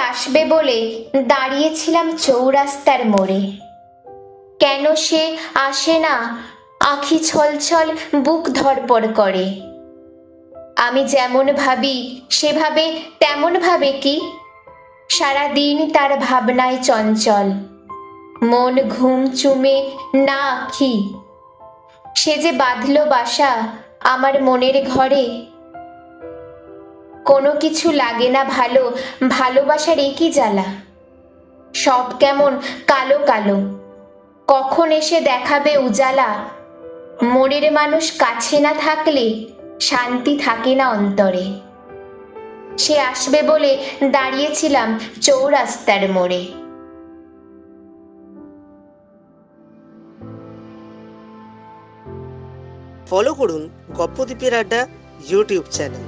আসবে বলে দাঁড়িয়েছিলাম চৌরাস্তার মোড়ে। কেন সে আসে না, আঁখি ছলছল, বুক ধড়পড় করে। আমি যেমন ভাবি সেভাবে তেমন ভাবে কি? সারাদিন তার ভাবনায় চঞ্চল, মন ঘুম চুমে না আঁখি। সে যে বাঁধল বাসা আমার মনের ঘরে। কোনো কিছু লাগে না ভালো, ভালোবাসার একই জ্বালা। সব কেমন কালো কালো, কখন এসে দেখাবে উজালা। মোড়ের মানুষ কাছে না থাকলে শান্তি থাকে না অন্তরে। সে আসবে বলে দাঁড়িয়েছিলাম চৌরাস্তার মোড়ে। ফলো করুন গপ্পদ্বীপের আড্ডা ইউটিউব চ্যানেল।